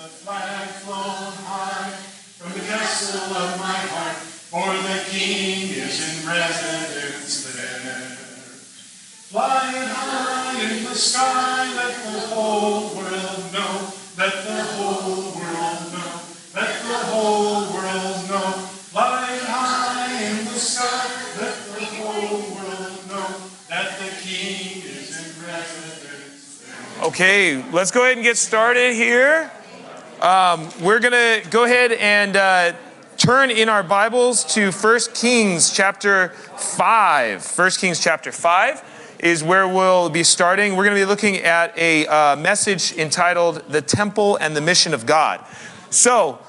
flag flown high from the castle of my heart, for the King is in residence there. Flying high in the sky, let the whole world know, let the whole world know, let the whole world know. Flying high in the sky, let the whole world know that the King is in residence there. Okay, let's go ahead and get started here. We're going to go ahead and turn in our Bibles to 1 Kings chapter 5. 1 Kings chapter 5 is where we'll be starting. We're going to be looking at a message entitled The Temple and the Mission of God. So,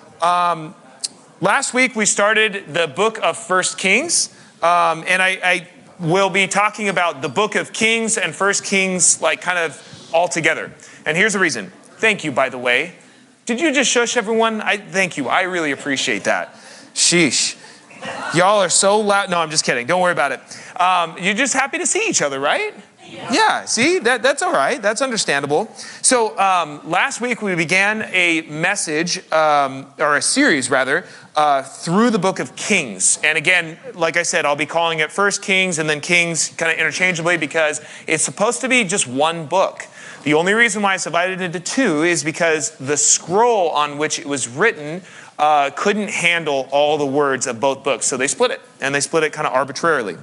last week we started the book of 1 Kings, and I will be talking about the book of Kings and 1 Kings like kind of all together. And here's the reason. Thank you, by the way. Did you just shush everyone? Thank you. I really appreciate that. Sheesh. Y'all are so loud. No, I'm just kidding. Don't worry about it. You're just happy to see each other, right? Yeah, see? That's all right. That's understandable. So last week we began a message, or a series rather, through the book of Kings. And again, like I said, I'll be calling it First Kings and then Kings kind of interchangeably because it's supposed to be just one book. The only reason why it's divided into two is because the scroll on which it was written couldn't handle all the words of both books. So they split it, and they split it kind of arbitrarily.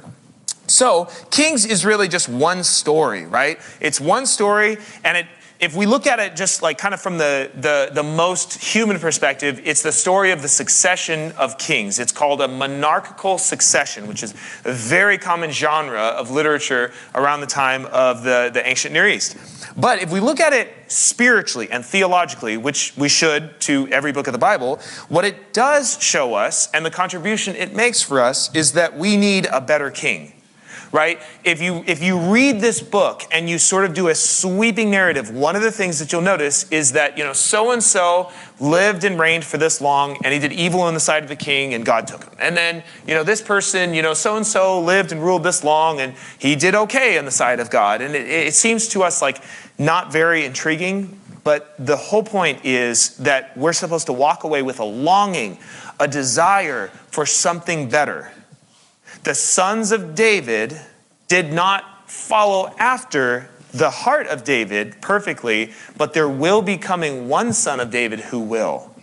So Kings is really just one story, right? It's one story, and if we look at it just like kind of from the most human perspective, it's the story of the succession of kings. It's called a monarchical succession, which is a very common genre of literature around the time of the ancient Near East. But if we look at it spiritually and theologically, which we should to every book of the Bible, what it does show us and the contribution it makes for us is that we need a better king. Right? If you read this book and you sort of do a sweeping narrative, one of the things that you'll notice is that, so-and-so lived and reigned for this long, and he did evil in the sight of the king, and God took him. And then, this person, so-and-so lived and ruled this long, and he did okay in the sight of God. And it seems to us like not very intriguing, but the whole point is that we're supposed to walk away with a longing, a desire for something better. The sons of David did not follow after the heart of David perfectly, but there will be coming one son of David who will.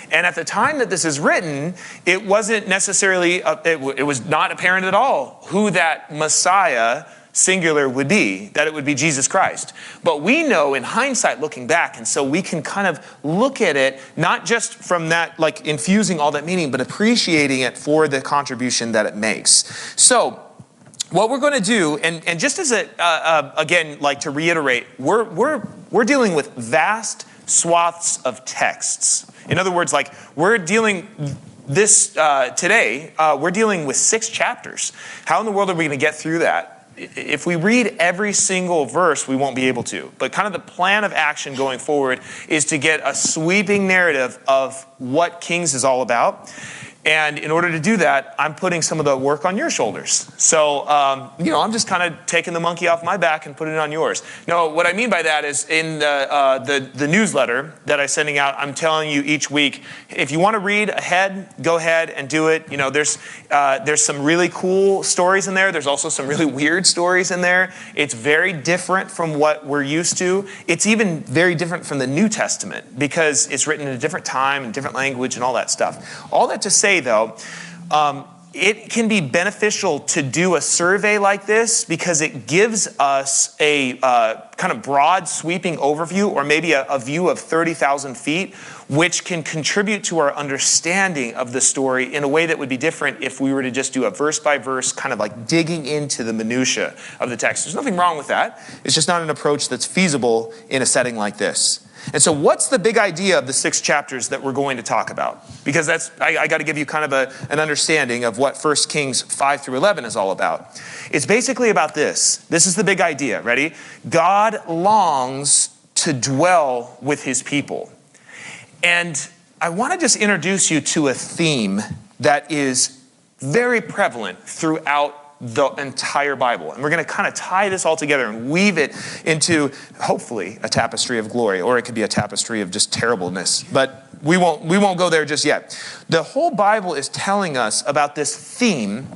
And at the time that this is written, it wasn't necessarily, it was not apparent at all who that Messiah singular would be, that it would be Jesus Christ. But we know in hindsight looking back, and so we can kind of look at it, not just from that, like infusing all that meaning, but appreciating it for the contribution that it makes. So what we're going to do, and just as again, like to reiterate, we're dealing with vast swaths of texts. In other words, like we're dealing this today, we're dealing with 6 chapters. How in the world are we going to get through that? If we read every single verse, we won't be able to. But kind of the plan of action going forward is to get a sweeping narrative of what Kings is all about. And in order to do that, I'm putting some of the work on your shoulders. So, I'm just kind of taking the monkey off my back and putting it on yours. No, what I mean by that is in the newsletter that I'm sending out, I'm telling you each week, if you want to read ahead, go ahead and do it. There's some really cool stories in there. There's also some really weird stories in there. It's very different from what we're used to. It's even very different from the New Testament because it's written in a different time and different language and all that stuff. All that to say, though, it can be beneficial to do a survey like this because it gives us a kind of broad sweeping overview or maybe a view of 30,000 feet, which can contribute to our understanding of the story in a way that would be different if we were to just do a verse by verse kind of like digging into the minutia of the text. There's nothing wrong with that. It's just not an approach that's feasible in a setting like this. And so what's the big idea of the 6 chapters that we're going to talk about? Because I got to give you kind of an understanding of what 1 Kings 5 through 11 is all about. It's basically about this. This is the big idea. Ready? God longs to dwell with his people. And I want to just introduce you to a theme that is very prevalent throughout the entire Bible. And we're going to kind of tie this all together and weave it into, hopefully, a tapestry of glory, or it could be a tapestry of just terribleness. But we won't go there just yet. The whole Bible is telling us about this theme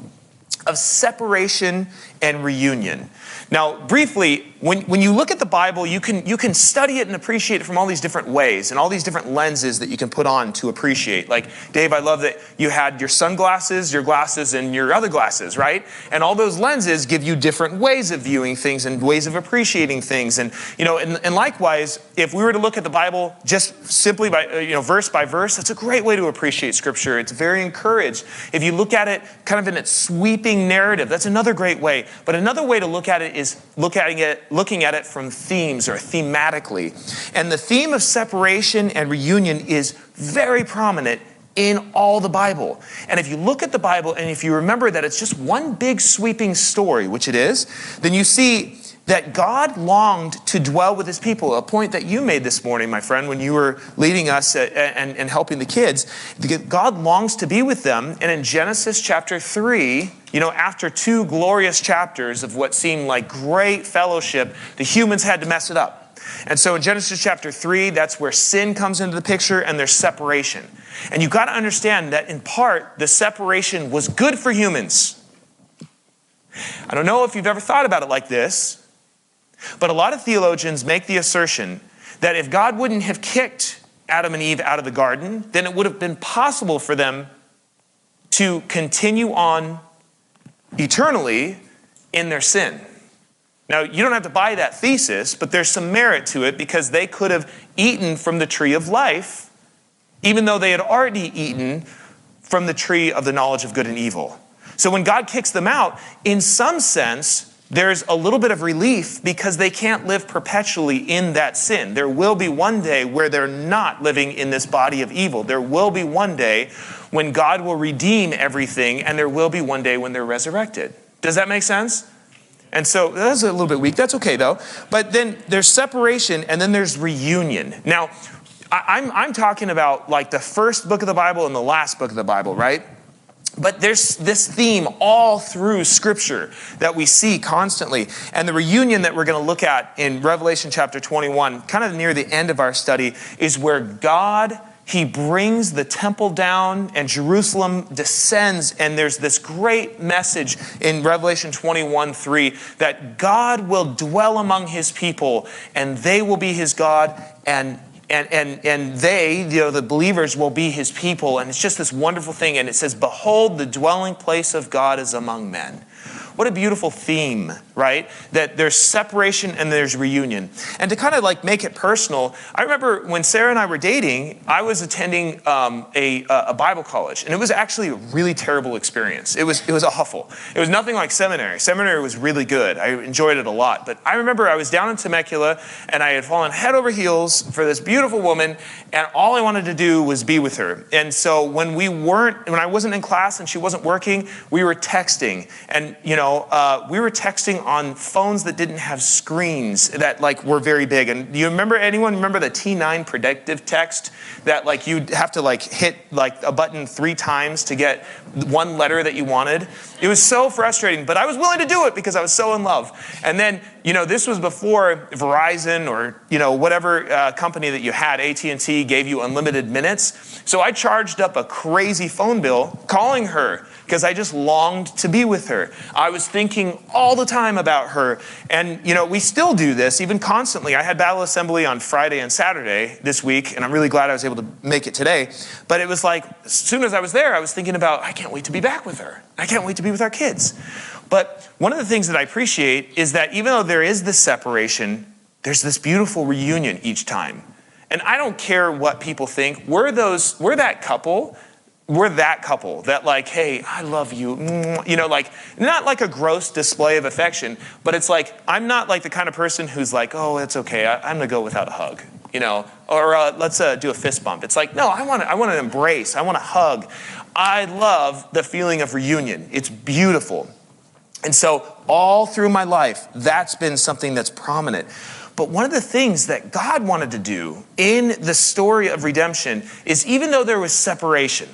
of separation and reunion. Now, briefly, when you look at the Bible, you can study it and appreciate it from all these different ways and all these different lenses that you can put on to appreciate. Like, Dave, I love that you had your sunglasses, your glasses, and your other glasses, right? And all those lenses give you different ways of viewing things and ways of appreciating things. And, and likewise, if we were to look at the Bible just simply by, verse by verse, that's a great way to appreciate Scripture. It's very encouraged. If you look at it kind of in its sweeping narrative, that's another great way. But another way to look at it is looking at it from themes or thematically. And the theme of separation and reunion is very prominent in all the Bible. And if you look at the Bible and if you remember that it's just one big sweeping story, which it is, then you see that God longed to dwell with his people, a point that you made this morning, my friend, when you were leading us and helping the kids. God longs to be with them. And in Genesis chapter 3, after 2 glorious chapters of what seemed like great fellowship, the humans had to mess it up. And so in Genesis chapter 3, that's where sin comes into the picture and there's separation. And you've got to understand that in part, the separation was good for humans. I don't know if you've ever thought about it like this, but a lot of theologians make the assertion that if God wouldn't have kicked Adam and Eve out of the garden, then it would have been possible for them to continue on eternally in their sin. Now, you don't have to buy that thesis, but there's some merit to it because they could have eaten from the tree of life, even though they had already eaten from the tree of the knowledge of good and evil. So when God kicks them out, in some sense, there's a little bit of relief because they can't live perpetually in that sin. There will be one day where they're not living in this body of evil. There will be one day when God will redeem everything, and there will be one day when they're resurrected. Does that make sense? And so that's a little bit weak. That's okay, though. But then there's separation, and then there's reunion. Now, I'm talking about like the first book of the Bible and the last book of the Bible, right? But there's this theme all through Scripture that we see constantly. And the reunion that we're going to look at in Revelation chapter 21, kind of near the end of our study, is where God, he brings the temple down and Jerusalem descends. And there's this great message in Revelation 21:3 that God will dwell among his people and they will be his God and they, the believers, will be his people. And it's just this wonderful thing. And it says, behold, the dwelling place of God is among men. What a beautiful theme, right? That there's separation and there's reunion. And to kind of like make it personal, I remember when Sarah and I were dating, I was attending a Bible college. And it was actually a really terrible experience. It was awful. It was nothing like seminary. Seminary was really good. I enjoyed it a lot. But I remember I was down in Temecula and I had fallen head over heels for this beautiful woman. And all I wanted to do was be with her. And so when I wasn't in class and she wasn't working, we were texting. And, we were texting on phones that didn't have screens that like were very big. And anyone remember the T9 predictive text that like you'd have to like hit like a button 3 times to get one letter that you wanted? It was so frustrating, but I was willing to do it because I was so in love. And then, this was before Verizon or, whatever company that you had, AT&T, gave you unlimited minutes. So I charged up a crazy phone bill calling her because I just longed to be with her. I was thinking all the time about her. And, we still do this, even constantly. I had Battle Assembly on Friday and Saturday this week, and I'm really glad I was able to make it today. But it was like, as soon as I was there, I was thinking about, I can't wait to be back with her. I can't wait to be with our kids. But one of the things that I appreciate is that even though there is this separation, there's this beautiful reunion each time. And I don't care what people think. We're that couple that like, hey, I love you. Like not like a gross display of affection, but it's like, I'm not like the kind of person who's like, oh, it's okay. I'm going to go without a hug, or let's do a fist bump. It's like, no, I want to embrace. I want to hug. I love the feeling of reunion. It's beautiful. And so all through my life, that's been something that's prominent. But one of the things that God wanted to do in the story of redemption is even though there was separation,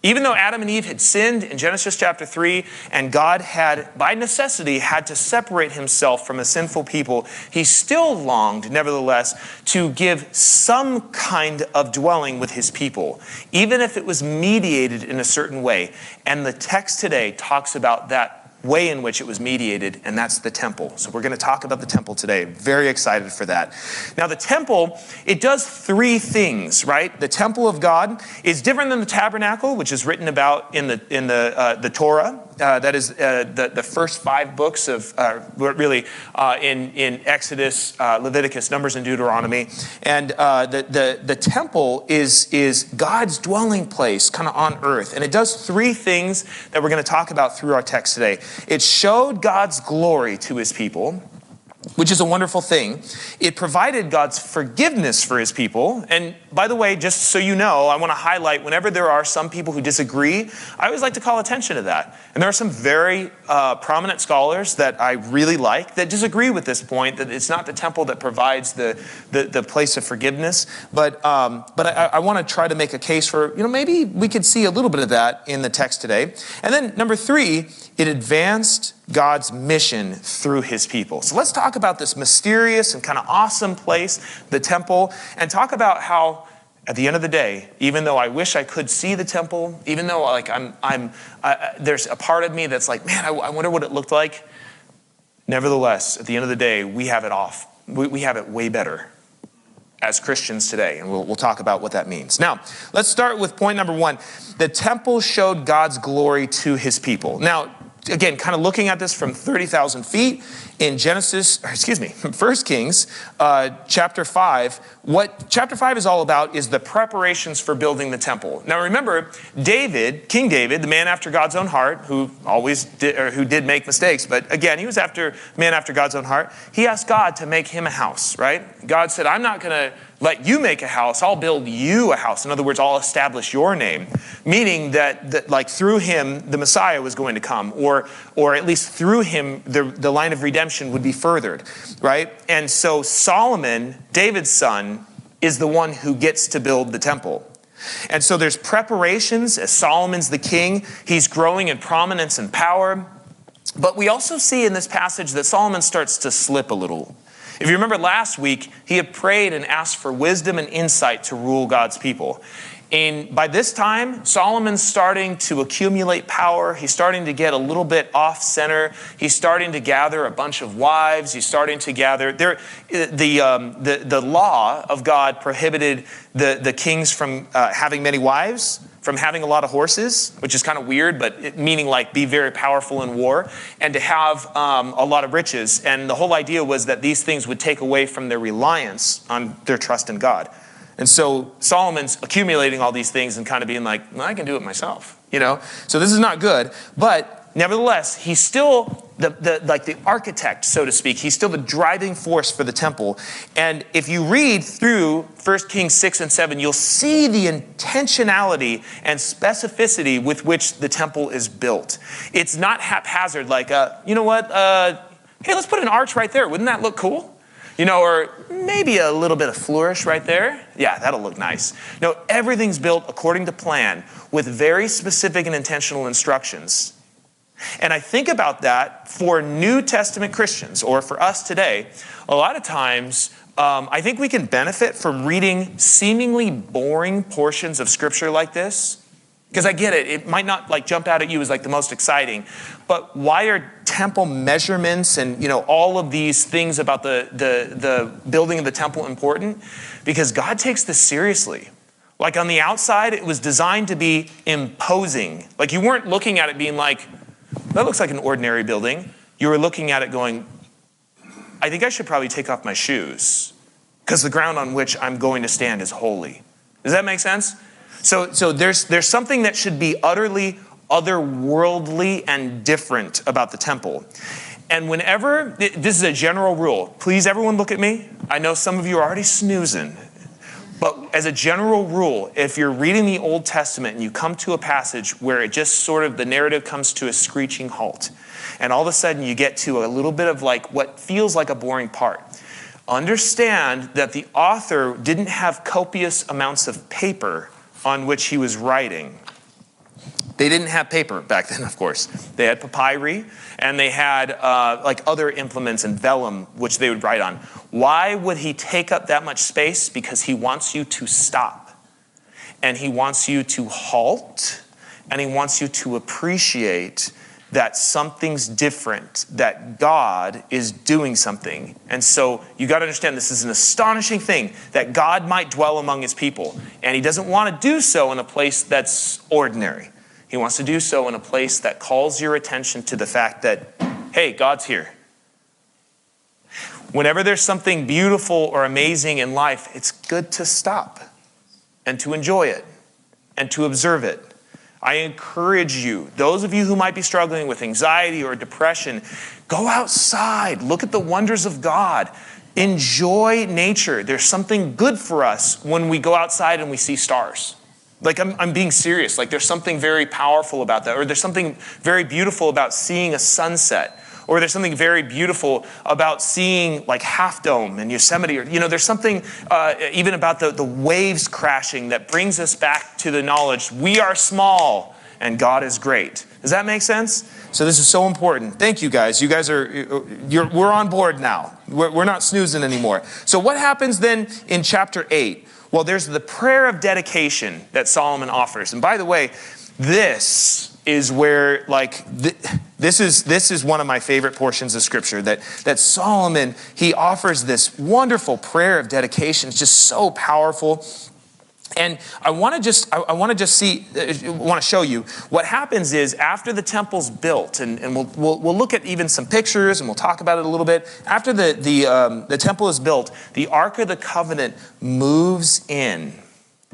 Even though Adam and Eve had sinned in Genesis chapter 3, and God had, by necessity, had to separate himself from a sinful people, he still longed, nevertheless, to give some kind of dwelling with his people, even if it was mediated in a certain way. And the text today talks about that way in which it was mediated, and that's the temple. So we're going to talk about the temple today. Very excited for that. Now the temple, it does three things, right? The temple of God is different than the tabernacle, which is written about in the Torah. That is the first 5 books of in Exodus, Leviticus, Numbers, and Deuteronomy. And the temple is God's dwelling place, kind of on earth. And it does 3 things that we're going to talk about through our text today. It showed God's glory to his people, which is a wonderful thing. It provided God's forgiveness for his people. And by the way, just so you know, I want to highlight, whenever there are some people who disagree, I always like to call attention to that. And there are some very prominent scholars that I really like that disagree with this point, that it's not the temple that provides the place of forgiveness. But I want to try to make a case for, maybe we could see a little bit of that in the text today. And then number 3, it advanced God's mission through his people. So let's talk about this mysterious and kind of awesome place, the temple, and talk about how, at the end of the day, even though I wish I could see the temple, even though there's a part of me that's like, man, I wonder what it looked like. Nevertheless, at the end of the day, we have it off. We have it way better as Christians today, and we'll talk about what that means. Now, let's start with point number 1. The temple showed God's glory to his people. Now, again, kind of looking at this from 30,000 feet in 1 Kings chapter 5. What chapter 5 is all about is the preparations for building the temple. Now remember, King David, the man after God's own heart, who did make mistakes, but again, he was man after God's own heart. He asked God to make him a house, right? God said, I'm not going to let you make a house, I'll build you a house. In other words, I'll establish your name. Meaning that like through him, the Messiah was going to come, or at least through him, the line of redemption would be furthered, right? And so Solomon, David's son, is the one who gets to build the temple. And so there's preparations as Solomon's the king. He's growing in prominence and power. But we also see in this passage that Solomon starts to slip a little. If you remember last week, he had prayed and asked for wisdom and insight to rule God's people. And by this time, Solomon's starting to accumulate power. He's starting to get a little bit off center. He's starting to gather a bunch of wives. He's starting to gather. The law of God prohibited the kings from having many wives, from having a lot of horses, which is kind of weird, but meaning like be very powerful in war, and to have a lot of riches. And the whole idea was that these things would take away from their reliance on their trust in God. And so Solomon's accumulating all these things and kind of being like, well, I can do it myself, So this is not good. But nevertheless, he's still the architect, so to speak. He's still the driving force for the temple. And if you read through 1 Kings 6 and 7, you'll see the intentionality and specificity with which the temple is built. It's not haphazard like, hey, let's put an arch right there. Wouldn't that look cool? Or maybe a little bit of flourish right there. Yeah, that'll look nice. No, everything's built according to plan with very specific and intentional instructions. And I think about that for New Testament Christians, or for us today. A lot of times, I think we can benefit from reading seemingly boring portions of Scripture like this. Because I get it. It might not jump out at you as the most exciting. But why are temple measurements and all of these things about the building of the temple important? Because God takes this seriously. On the outside, it was designed to be imposing. You weren't looking at it being like, that looks like an ordinary building. You were looking at it going, I think I should probably take off my shoes because the ground on which I'm going to stand is holy. Does that make sense? So there's something that should be utterly otherworldly and different about the temple. And whenever, this is a general rule. Please, everyone look at me. I know some of you are already snoozing. But as a general rule, if you're reading the Old Testament and you come to a passage where it just sort of, the narrative comes to a screeching halt, and all of a sudden you get to a little bit of what feels like a boring part, understand that the author didn't have copious amounts of paper on which he was writing. They didn't have paper back then, of course. They had papyri, and they had like other implements and vellum, which they would write on. Why would he take up that much space? Because he wants you to stop. And he wants you to halt. And he wants you to appreciate that something's different, that God is doing something. And so you got to understand this is an astonishing thing, that God might dwell among his people. And he doesn't want to do so in a place that's ordinary. He wants to do so in a place that calls your attention to the fact that, hey, God's here. Whenever there's something beautiful or amazing in life, it's good to stop and to enjoy it and to observe it. I encourage you, those of you who might be struggling with anxiety or depression, go outside, look at the wonders of God, enjoy nature. There's something good for us when we go outside and we see stars. Like, I'm being serious. Like, there's something very powerful about that. Or there's something very beautiful about seeing a sunset. Or there's something very beautiful about seeing, like, Half Dome in Yosemite. Or, there's something even about the waves crashing that brings us back to the knowledge we are small and God is great. Does that make sense? So this is so important. Thank you, guys. You guys we're on board now. We're not snoozing anymore. So what happens then in chapter 8? Well, there's the prayer of dedication that Solomon offers. And by the way, this is where, this is one of my favorite portions of Scripture, that Solomon, he offers this wonderful prayer of dedication. It's just so powerful. And I want to show you what happens is after the temple's built, and we'll look at even some pictures and we'll talk about it a little bit. After the temple is built, the Ark of the Covenant moves in.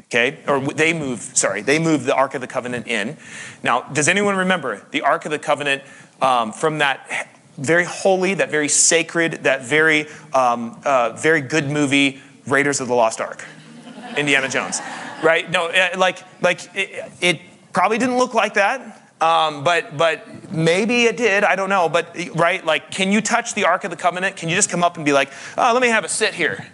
Okay, or they move the Ark of the Covenant in. Now, does anyone remember the Ark of the Covenant from that very holy, that very sacred, that very good movie, Raiders of the Lost Ark? Indiana Jones, right? No, it probably didn't look like that, but maybe it did. I don't know, but right, like, can you touch the Ark of the Covenant? Can you just come up and be like, oh, let me have a sit here?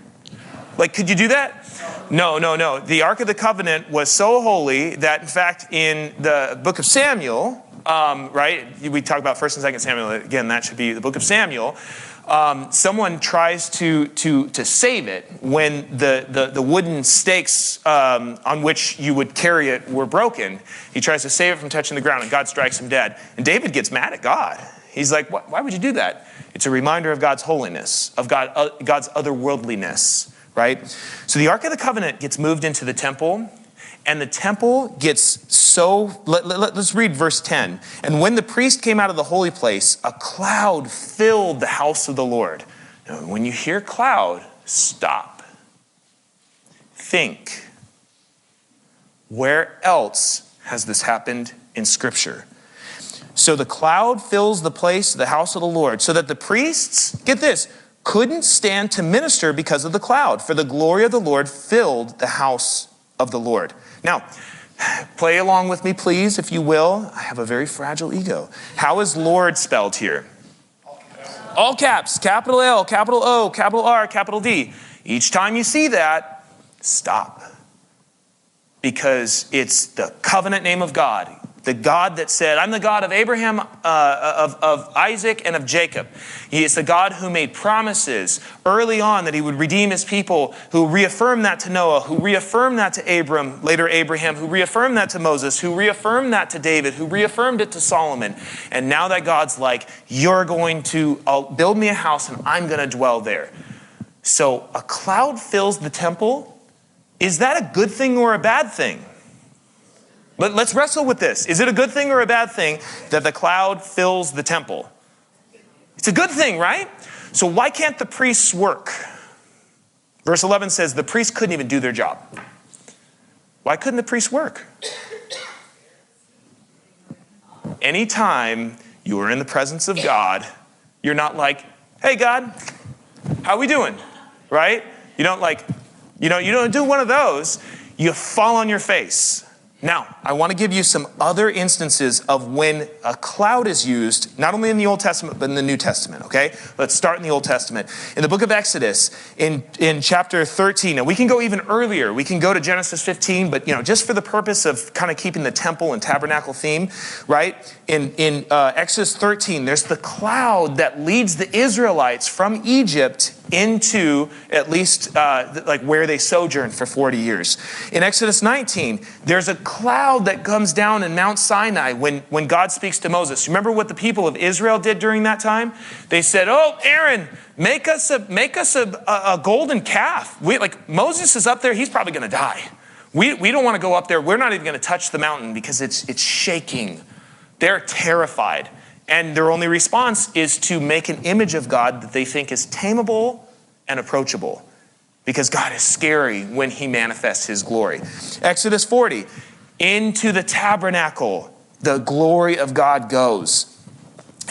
Like, could you do that? No. The Ark of the Covenant was so holy that, in fact, in the book of Samuel, right? We talk about 1st and 2nd Samuel. Again, that should be the book of Samuel. Someone tries to save it when the wooden stakes on which you would carry it were broken. He tries to save it from touching the ground, and God strikes him dead. And David gets mad at God. He's like, why would you do that? It's a reminder of God's holiness, of God's otherworldliness, right? So the Ark of the Covenant gets moved into the temple, and the temple gets so, let's read verse 10. And when the priest came out of the holy place, a cloud filled the house of the Lord. Now, when you hear cloud, stop. Think. Where else has this happened in Scripture? So the cloud fills the place, the house of the Lord, so that the priests, get this, couldn't stand to minister because of the cloud, for the glory of the Lord filled the house of the Lord. Now, play along with me, please, if you will. I have a very fragile ego. How is Lord spelled here? All caps, capital L, capital O, capital R, capital D. Each time you see that, stop. Because it's the covenant name of God. The God that said, I'm the God of Abraham, of Isaac, and of Jacob. He is the God who made promises early on that he would redeem his people, who reaffirmed that to Noah, who reaffirmed that to Abram, later Abraham, who reaffirmed that to Moses, who reaffirmed that to David, who reaffirmed it to Solomon. And now that God's like, you're going to build me a house and I'm going to dwell there. So a cloud fills the temple. Is that a good thing or a bad thing? Let's wrestle with this. Is it a good thing or a bad thing that the cloud fills the temple? It's a good thing, right? So why can't the priests work? Verse 11 says the priests couldn't even do their job. Why couldn't the priests work? Anytime you are in the presence of God, you're not like, hey, God, how we doing? Right? You don't you don't do one of those. You fall on your face. Now, I want to give you some other instances of when a cloud is used, not only in the Old Testament, but in the New Testament, okay? Let's start in the Old Testament. In the book of Exodus, in chapter 13, and we can go even earlier. We can go to Genesis 15, but, just for the purpose of kind of keeping the temple and tabernacle theme, right? In Exodus 13, there's the cloud that leads the Israelites from Egypt into at least like where they sojourned for 40 years. In Exodus 19, there's a cloud that comes down in Mount Sinai when God speaks to Moses. Remember what the people of Israel did during that time? They said, "Oh, Aaron, make us a golden calf." Moses is up there, he's probably going to die. We don't want to go up there. We're not even going to touch the mountain because it's shaking. They're terrified. And their only response is to make an image of God that they think is tameable and approachable. Because God is scary when he manifests his glory. Exodus 40, into the tabernacle, the glory of God goes.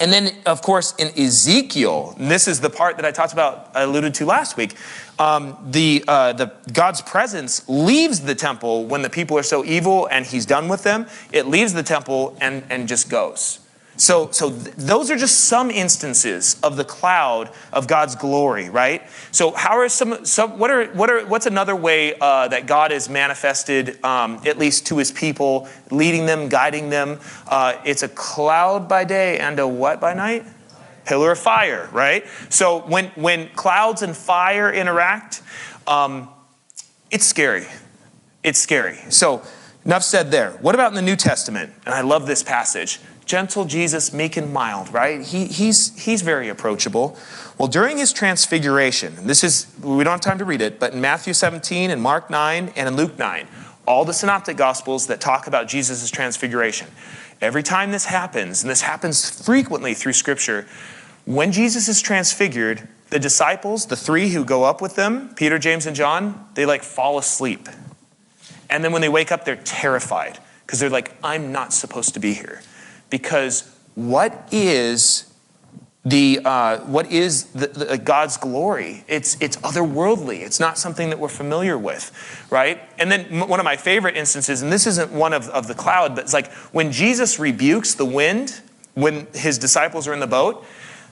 And then, of course, in Ezekiel, and this is the part that I alluded to last week, the God's presence leaves the temple when the people are so evil and he's done with them. It leaves the temple and just goes. So those are just some instances of the cloud of God's glory, right? So how are what's another way that God is manifested, at least to his people, leading them, guiding them? It's a cloud by day and a what by night? Pillar of fire, right? So when clouds and fire interact, it's scary. It's scary. So enough said there. What about in the New Testament? And I love this passage. Gentle Jesus, meek and mild, right? He's very approachable. Well, during his transfiguration, we don't have time to read it, but in Matthew 17 and Mark 9 and in Luke 9, all the synoptic gospels that talk about Jesus' transfiguration, every time this happens, and this happens frequently through Scripture, when Jesus is transfigured, the disciples, the three who go up with them, Peter, James, and John, they fall asleep. And then when they wake up, they're terrified because they're like, I'm not supposed to be here. Because what is God's glory? It's otherworldly. It's not something that we're familiar with, right? And then one of my favorite instances, and this isn't one of the cloud, but it's like when Jesus rebukes the wind, when his disciples are in the boat,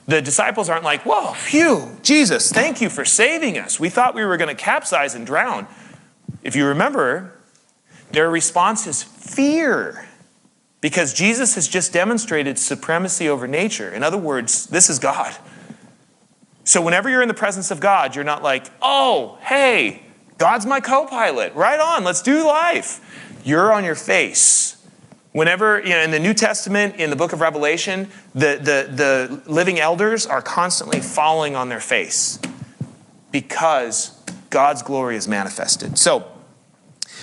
the disciples aren't like, whoa, phew, Jesus, thank you for saving us. We thought we were going to capsize and drown. If you remember, their response is fear. Because Jesus has just demonstrated supremacy over nature. In other words, this is God. So whenever you're in the presence of God, you're not like, oh, hey, God's my co-pilot. Right on, let's do life. You're on your face. Whenever, in the New Testament, in the book of Revelation, the living elders are constantly falling on their face because God's glory is manifested. So,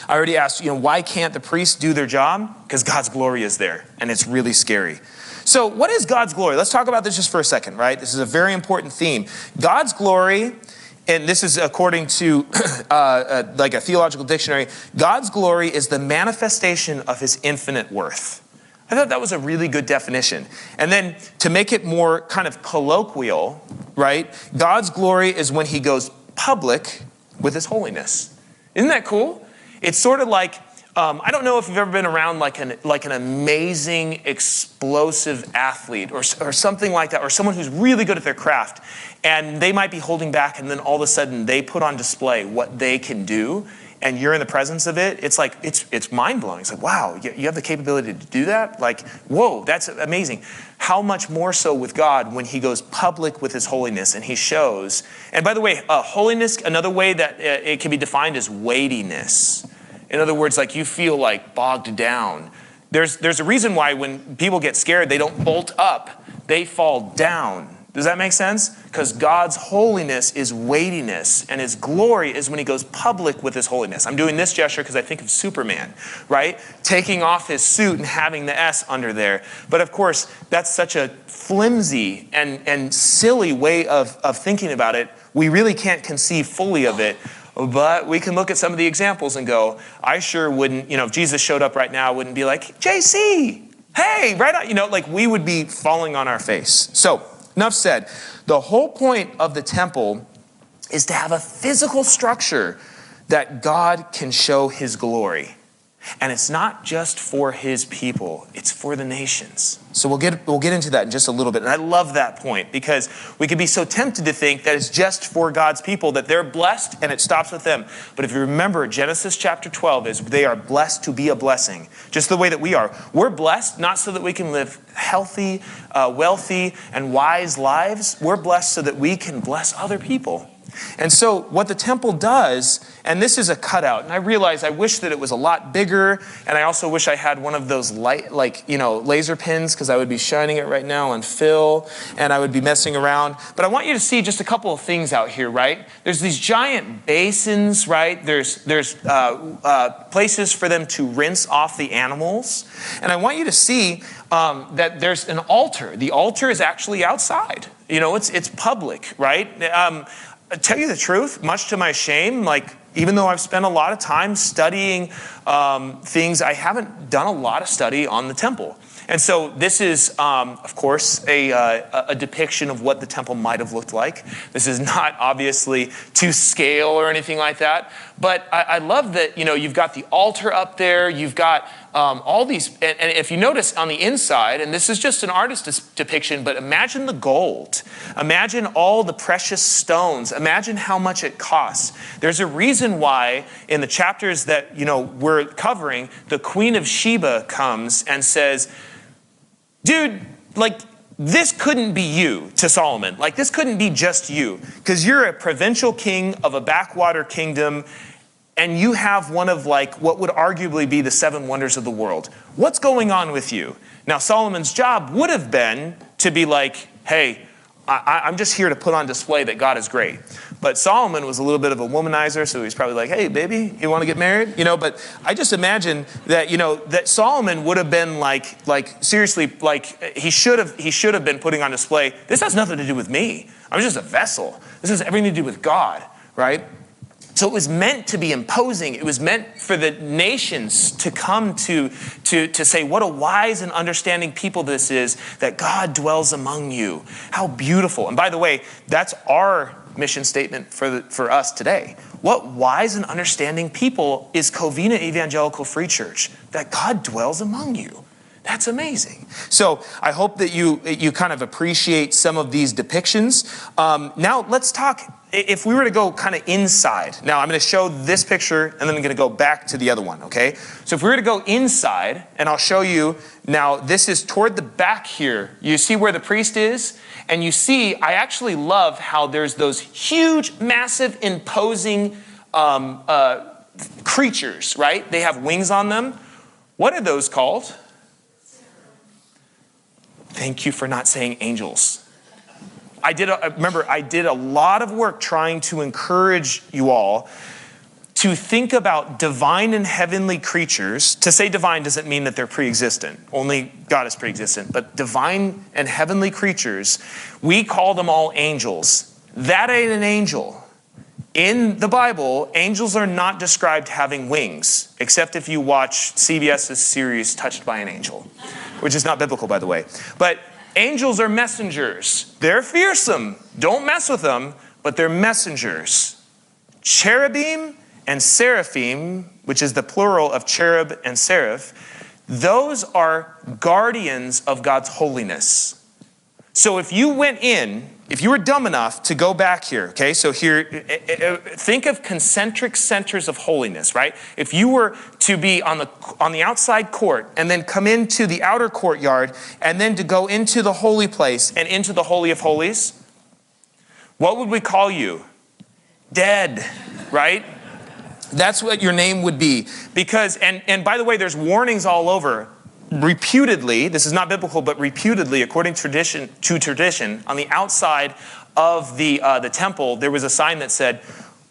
I already asked, why can't the priests do their job? Because God's glory is there, and it's really scary. So what is God's glory? Let's talk about this just for a second, right? This is a very important theme. God's glory, and this is according to like a theological dictionary, God's glory is the manifestation of his infinite worth. I thought that was a really good definition. And then to make it more kind of colloquial, right? God's glory is when he goes public with his holiness. Isn't that cool? It's sort of like, I don't know if you've ever been around like an amazing, explosive athlete or something like that, or someone who's really good at their craft, and they might be holding back, and then all of a sudden they put on display what they can do, and you're in the presence of it. It's like, it's mind-blowing. It's like, wow, you have the capability to do that? Like, whoa, that's amazing. How much more so with God when he goes public with his holiness and he shows. And by the way, holiness, another way that it can be defined is weightiness. In other words, like you feel like bogged down. There's a reason why when people get scared, they don't bolt up, they fall down. Does that make sense? Because God's holiness is weightiness, and his glory is when he goes public with his holiness. I'm doing this gesture because I think of Superman, right? Taking off his suit and having the S under there. But of course, that's such a flimsy and silly way of thinking about it. We really can't conceive fully of it. But we can look at some of the examples and go, I sure wouldn't, if Jesus showed up right now, I wouldn't be like, JC, hey, right on, like we would be falling on our face. So, enough said. The whole point of the temple is to have a physical structure that God can show his glory. And it's not just for his people, it's for the nations. So we'll get into that in just a little bit. And I love that point because we could be so tempted to think that it's just for God's people, that they're blessed and it stops with them. But if you remember, Genesis chapter 12 is they are blessed to be a blessing, just the way that we are. We're blessed not so that we can live healthy, wealthy, and wise lives. We're blessed so that we can bless other people. And so what the temple does, and this is a cutout, and I realize I wish that it was a lot bigger, and I also wish I had one of those laser pins, because I would be shining it right now on Phil, and I would be messing around. But I want you to see just a couple of things out here, right? There's these giant basins, right? There's places for them to rinse off the animals. And I want you to see that there's an altar. The altar is actually outside. It's public, right? I tell you the truth, much to my shame, even though I've spent a lot of time studying things, I haven't done a lot of study on the temple. And so this is, of course, a depiction of what the temple might have looked like. This is not obviously to scale or anything like that. But I love that, you've got the altar up there. You've got all these, and if you notice on the inside, and this is just an artist's depiction, but imagine the gold. Imagine all the precious stones. Imagine how much it costs. There's a reason why in the chapters that, we're covering, the Queen of Sheba comes and says, dude, this couldn't be you, to Solomon. This couldn't be just you, because you're a provincial king of a backwater kingdom, and you have one of what would arguably be the 7 wonders of the world. What's going on with you? Now, Solomon's job would have been to be hey, I'm just here to put on display that God is great. But Solomon was a little bit of a womanizer, so he's probably hey, baby, you want to get married? But I just imagine that, that Solomon would have been seriously, he should have been putting on display, this has nothing to do with me. I'm just a vessel. This has everything to do with God, right? So it was meant to be imposing. It was meant for the nations to come to say, what a wise and understanding people this is, that God dwells among you. How beautiful. And by the way, that's our mission statement for us today. What wise and understanding people is Covina Evangelical Free Church, that God dwells among you. That's amazing. So I hope that you kind of appreciate some of these depictions. Now let's talk. If we were to go kind of inside, now I'm going to show this picture and then I'm going to go back to the other one, okay? So if we were to go inside, and I'll show you now, this is toward the back here. You see where the priest is? And you see, I actually love how there's those huge, massive, imposing creatures, right? They have wings on them. What are those called? Thank you for not saying angels. I did a lot of work trying to encourage you all to think about divine and heavenly creatures. To say divine doesn't mean that they're pre-existent. Only God is pre-existent. But divine and heavenly creatures, we call them all angels. That ain't an angel. In the Bible, angels are not described having wings, except if you watch CBS's series Touched by an Angel, which is not biblical, by the way. But angels are messengers. They're fearsome. Don't mess with them, but they're messengers. Cherubim and seraphim, which is the plural of cherub and seraph, those are guardians of God's holiness. So if you were dumb enough to go back here, okay, so here, think of concentric centers of holiness, right? If you were to be on the outside court and then come into the outer courtyard and then to go into the holy place and into the Holy of Holies, what would we call you? Dead, right? That's what your name would be. Because, and by the way, there's warnings all over. Reputedly, this is not biblical, but reputedly, according to tradition, on the outside of the temple, there was a sign that said,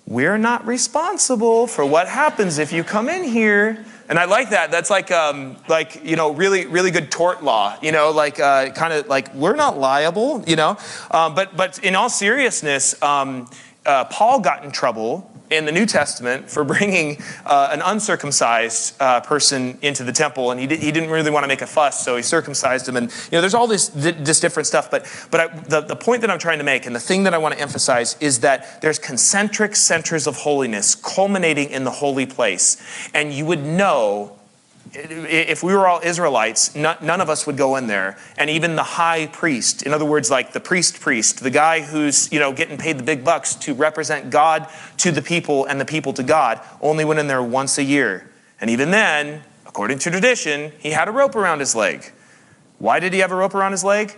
"We're not responsible for what happens if you come in here." And I like that. That's really, really good tort law. Kind of like we're not liable. But in all seriousness, Paul got in trouble in the New Testament for bringing an uncircumcised person into the temple, and he didn't really want to make a fuss, so he circumcised him. And there's all this different stuff. But the point that I'm trying to make, and the thing that I want to emphasize, is that there's concentric centers of holiness culminating in the holy place, and you would know if we were all Israelites, none of us would go in there. And even the high priest, in other words, like the priest, the guy who's, getting paid the big bucks to represent God to the people and the people to God, only went in there once a year. And even then, according to tradition, he had a rope around his leg. Why did he have a rope around his leg?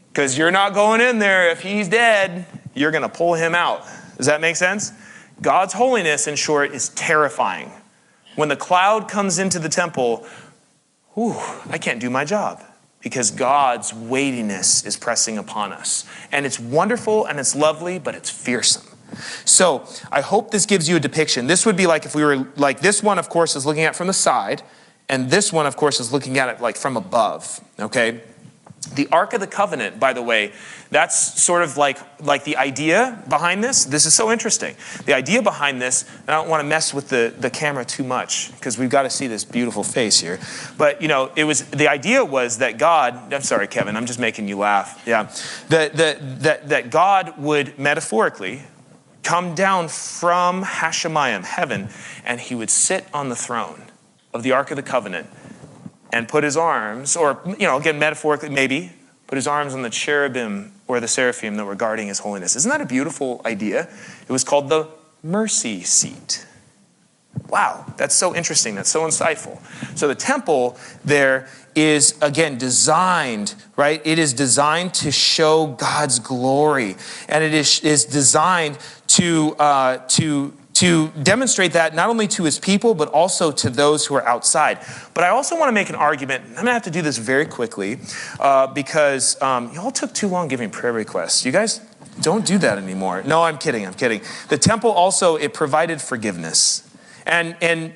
Because you're not going in there. If he's dead, you're going to pull him out. Does that make sense? God's holiness, in short, is terrifying. When the cloud comes into the temple, I can't do my job because God's weightiness is pressing upon us. And it's wonderful and it's lovely, but it's fearsome. So I hope this gives you a depiction. This would be like if we were, like this one, of course, is looking at it from the side. And this one, of course, is looking at it like from above, okay? The Ark of the Covenant, by the way, that's sort of like the idea behind this. This is so interesting. The idea behind this, and I don't want to mess with the camera too much because we've got to see this beautiful face here. But, the idea was that God, I'm sorry, Kevin, I'm just making you laugh. Yeah. That God would metaphorically come down from Hashemayim, heaven, and he would sit on the throne of the Ark of the Covenant and put his arms, or, again, metaphorically, maybe, put his arms on the cherubim or the seraphim that were guarding his holiness. Isn't that a beautiful idea? It was called the mercy seat. Wow, that's so interesting. That's so insightful. So the temple there is, again, designed, right? It is designed to show God's glory. And it is designed to demonstrate that not only to his people, but also to those who are outside. But I also want to make an argument. I'm going to have to do this very quickly because y'all took too long giving prayer requests. You guys don't do that anymore. No, I'm kidding. The temple also, it provided forgiveness. And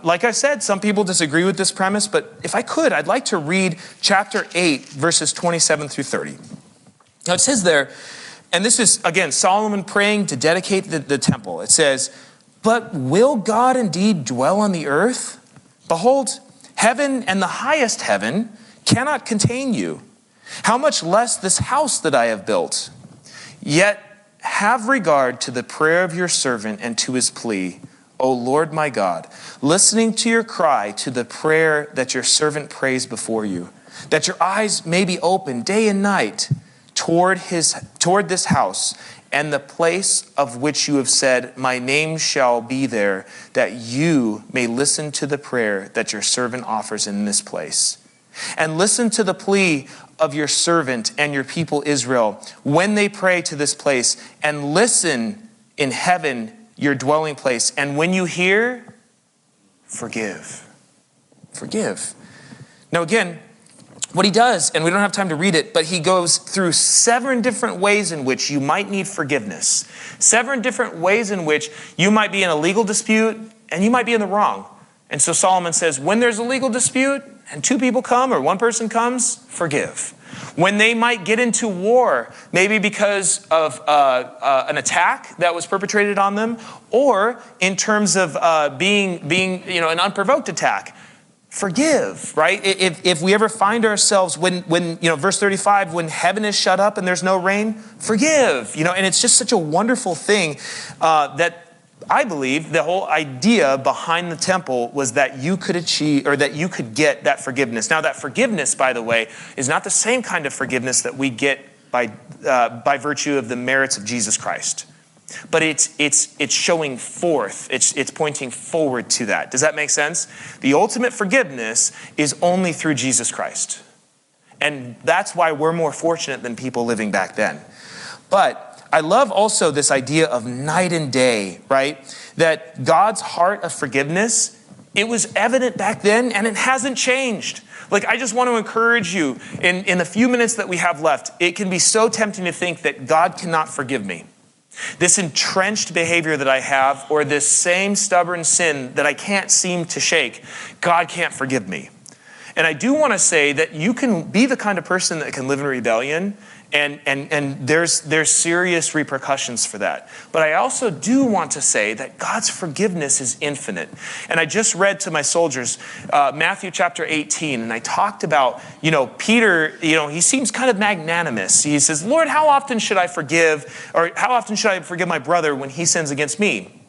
like I said, some people disagree with this premise, but if I could, I'd like to read chapter 8, verses 27 through 30. Now it says there, and this is, again, Solomon praying to dedicate the temple. It says, "But will God indeed dwell on the earth? Behold, heaven and the highest heaven cannot contain you. How much less this house that I have built? Yet have regard to the prayer of your servant and to his plea, O Lord my God, listening to your cry, to the prayer that your servant prays before you, that your eyes may be open day and night toward this house and the place of which you have said, my name shall be there, that you may listen to the prayer that your servant offers in this place. And listen to the plea of your servant and your people Israel when they pray to this place, and listen in heaven, your dwelling place. And when you hear, forgive." Forgive. Now again, what he does, and we don't have time to read it, but he goes through 7 different ways in which you might need forgiveness. 7 different ways in which you might be in a legal dispute and you might be in the wrong. And so Solomon says, when there's a legal dispute and 2 people come or 1 person comes, forgive. When they might get into war, maybe because of an attack that was perpetrated on them, or in terms of being an unprovoked attack, forgive, right? If we ever find ourselves when verse 35, when heaven is shut up and there's no rain, forgive, and it's just such a wonderful thing that I believe the whole idea behind the temple was that you could achieve, or that you could get that forgiveness. Now that forgiveness, by the way, is not the same kind of forgiveness that we get by virtue of the merits of Jesus Christ. But it's showing forth, it's pointing forward to that. Does that make sense? The ultimate forgiveness is only through Jesus Christ. And that's why we're more fortunate than people living back then. But I love also this idea of night and day, right? That God's heart of forgiveness, it was evident back then and it hasn't changed. Like, I just want to encourage you in the few minutes that we have left, it can be so tempting to think that God cannot forgive me. This entrenched behavior that I have, or this same stubborn sin that I can't seem to shake, God can't forgive me. And I do want to say that you can be the kind of person that can live in rebellion, and there's serious repercussions for that. But I also do want to say that God's forgiveness is infinite. And I just read to my soldiers Matthew chapter 18, and I talked about, Peter, he seems kind of magnanimous. He says, Lord, how often should I forgive my brother when he sins against me?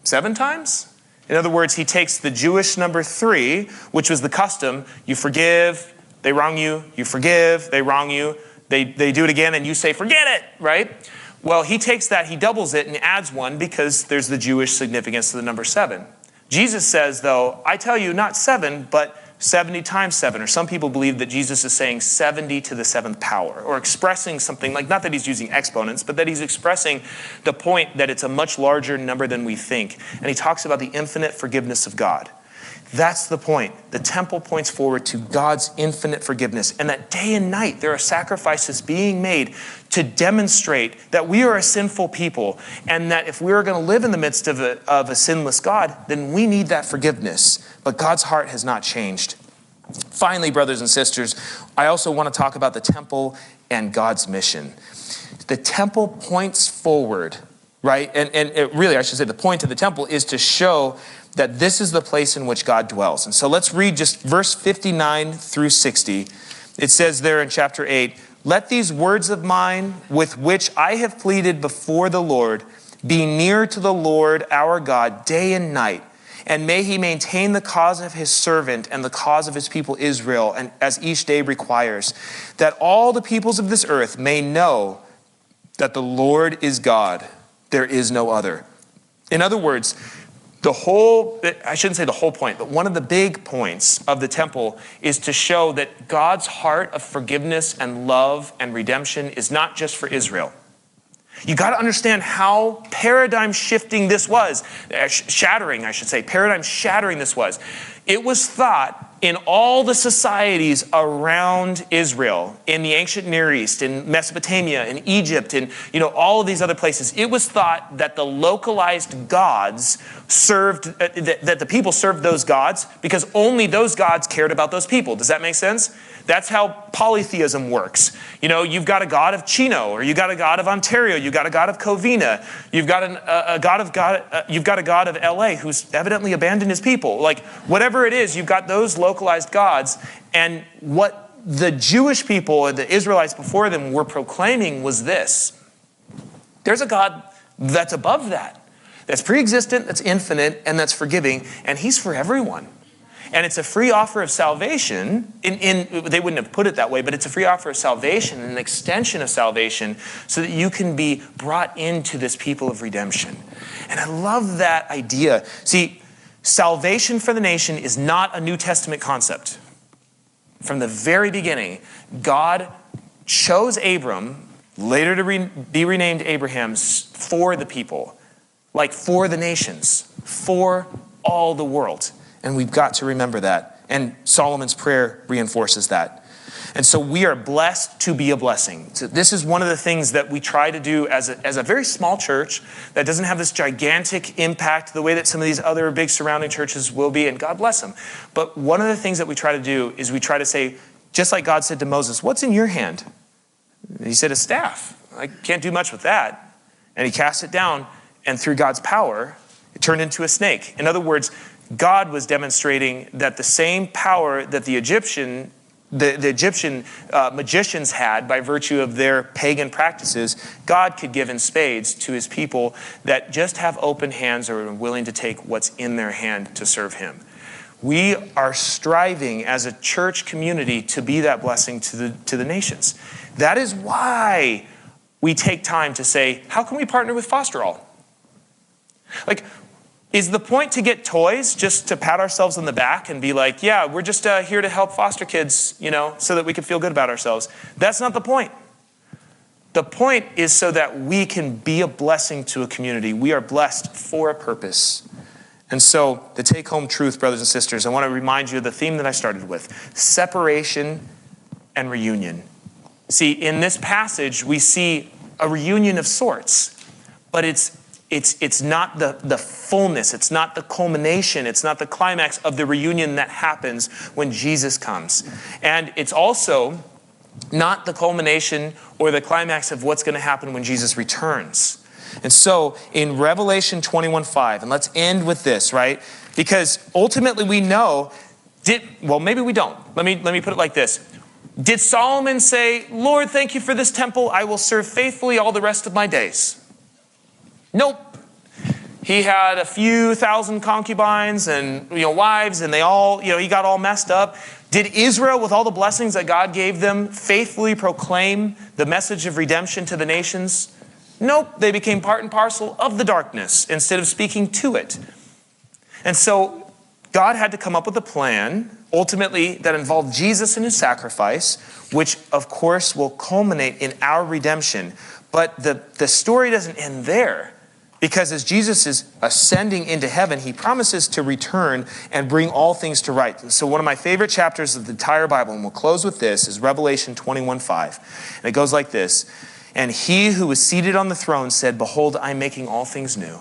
7 times? In other words, he takes the Jewish number 3, which was the custom. You forgive, they wrong you. You forgive, they wrong you. They do it again, and you say, forget it, right? Well, he takes that, he doubles it, and adds 1 because there's the Jewish significance to the number 7. Jesus says, though, I tell you, not 7, but 70 times 7. Or some people believe that Jesus is saying 70 to the 7th power, or expressing something like, not that he's using exponents, but that he's expressing the point that it's a much larger number than we think. And he talks about the infinite forgiveness of God. That's the point. The temple points forward to God's infinite forgiveness. And that day and night there are sacrifices being made to demonstrate that we are a sinful people. And that if we are going to live in the midst of a sinless God, then we need that forgiveness. But God's heart has not changed. Finally, brothers and sisters, I also want to talk about the temple and God's mission. The temple points forward, right? And really, I should say the point of the temple is to show that this is the place in which God dwells. And so let's read just verse 59 through 60. It says there in chapter 8, let these words of mine with which I have pleaded before the Lord be near to the Lord our God day and night. And may he maintain the cause of his servant and the cause of his people Israel, and as each day requires, that all the peoples of this earth may know that the Lord is God. There is no other. In other words, I shouldn't say the whole point, but one of the big points of the temple is to show that God's heart of forgiveness and love and redemption is not just for Israel. You got to understand how paradigm shifting this was. Paradigm shattering this was. It was thought in all the societies around Israel, in the ancient Near East, in Mesopotamia, in Egypt, in all of these other places, it was thought that the localized gods served, that the people served those gods because only those gods cared about those people. Does that make sense? That's how polytheism works. You've got a god of Chino, or you've got a god of Ontario, you've got a god of Covina, you've got a god of LA who's evidently abandoned his people. Like whatever it is, you've got those localized gods, and what the Jewish people or the Israelites before them were proclaiming was this: there's a God that's above that, that's pre-existent, that's infinite, and that's forgiving, and he's for everyone. And it's a free offer of salvation. They wouldn't have put it that way, but it's a free offer of salvation, an extension of salvation, so that you can be brought into this people of redemption. And I love that idea. See, salvation for the nation is not a New Testament concept. From the very beginning, God chose Abram, later to be renamed Abraham, for the people, like for the nations, for all the world. And we've got to remember that. And Solomon's prayer reinforces that. And so we are blessed to be a blessing. So this is one of the things that we try to do as a very small church that doesn't have this gigantic impact the way that some of these other big surrounding churches will be, and God bless them. But one of the things that we try to do is we try to say, just like God said to Moses, what's in your hand? He said, a staff. I can't do much with that. And he cast it down, and through God's power, it turned into a snake. In other words, God was demonstrating that the same power that the Egyptian magicians had by virtue of their pagan practices, God could give in spades to his people that just have open hands or are willing to take what's in their hand to serve him. We are striving as a church community to be that blessing to the nations. That is why we take time to say, how can we partner with Foster All? Like, is the point to get toys just to pat ourselves on the back and be like, yeah, we're just here to help foster kids, so that we can feel good about ourselves? That's not the point. The point is so that we can be a blessing to a community. We are blessed for a purpose. And so the take-home truth, brothers and sisters, I want to remind you of the theme that I started with: separation and reunion. See, in this passage, we see a reunion of sorts, but it's not the fullness, it's not the culmination, it's not the climax of the reunion that happens when Jesus comes. And it's also not the culmination or the climax of what's going to happen when Jesus returns. And so in Revelation 21:5, and let's end with this, right? Because ultimately we know, maybe we don't. Let me put it like this. Did Solomon say, Lord, thank you for this temple, I will serve faithfully all the rest of my days? Nope. He had a few thousand concubines and wives, and they all, he got all messed up. Did Israel, with all the blessings that God gave them, faithfully proclaim the message of redemption to the nations? Nope, they became part and parcel of the darkness instead of speaking to it. And so God had to come up with a plan, ultimately, that involved Jesus and his sacrifice, which of course will culminate in our redemption. But the story doesn't end there. Because as Jesus is ascending into heaven, he promises to return and bring all things to right. So one of my favorite chapters of the entire Bible, and we'll close with this, is Revelation 21:5. And it goes like this. And he who was seated on the throne said, behold, I'm making all things new.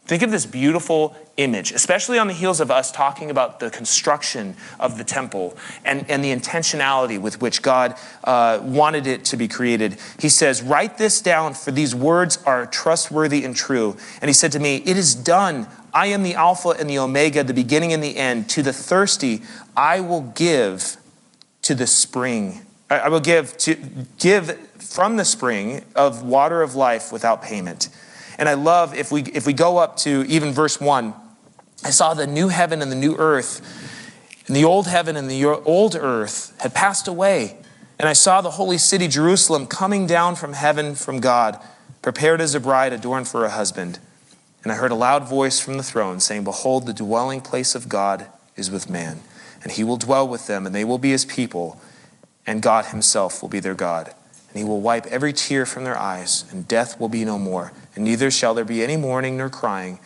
Think of this beautiful image, especially on the heels of us talking about the construction of the temple and the intentionality with which God wanted it to be created. He says, write this down, for these words are trustworthy and true. And he said to me, it is done. I am the Alpha and the Omega, the beginning and the end. To the thirsty, I will give to the spring. I will give from the spring of water of life without payment. And I love, if we go up to even verse 1, I saw the new heaven and the new earth, and the old heaven and the old earth had passed away. And I saw the holy city, Jerusalem, coming down from heaven from God, prepared as a bride adorned for her husband. And I heard a loud voice from the throne saying, behold, the dwelling place of God is with man, and he will dwell with them, and they will be his people, and God himself will be their God. And he will wipe every tear from their eyes, and death will be no more. And neither shall there be any mourning nor crying,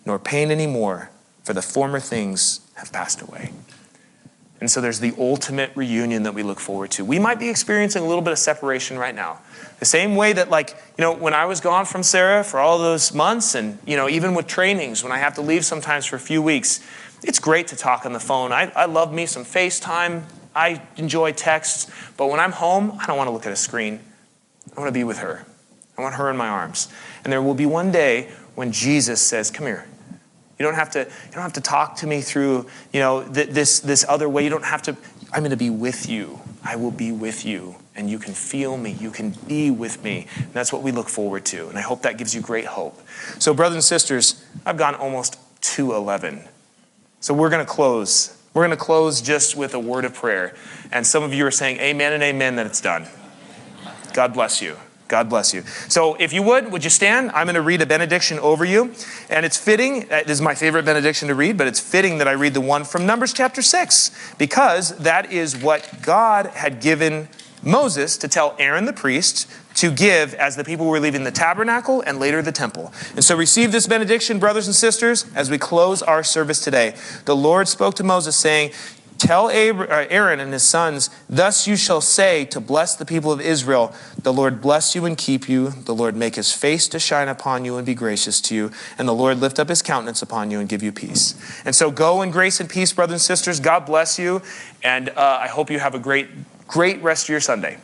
nor pain any more, for the former things have passed away. And so there's the ultimate reunion that we look forward to. We might be experiencing a little bit of separation right now. The same way that when I was gone from Sarah for all those months, and even with trainings, when I have to leave sometimes for a few weeks, it's great to talk on the phone. I love me some FaceTime. I enjoy texts, but when I'm home, I don't want to look at a screen. I want to be with her. I want her in my arms. And there will be one day when Jesus says, come here. You don't have to talk to me through, this other way. You don't have to. I'm going to be with you. I will be with you, and you can feel me. You can be with me. And that's what we look forward to. And I hope that gives you great hope. So brothers and sisters, I've gone almost 2:11. So we're going to close. We're going to close just with a word of prayer. And some of you are saying amen and amen that it's done. God bless you. God bless you. So if you would you stand? I'm going to read a benediction over you. And it's fitting, it is my favorite benediction to read, but it's fitting that I read the one from Numbers chapter 6, because that is what God had given Moses to tell Aaron the priest to give as the people were leaving the tabernacle and later the temple. And so receive this benediction, brothers and sisters, as we close our service today. The Lord spoke to Moses saying, tell Aaron and his sons, thus you shall say to bless the people of Israel, the Lord bless you and keep you. The Lord make his face to shine upon you and be gracious to you. And the Lord lift up his countenance upon you and give you peace. And so go in grace and peace, brothers and sisters. God bless you. And I hope you have a great rest of your Sunday.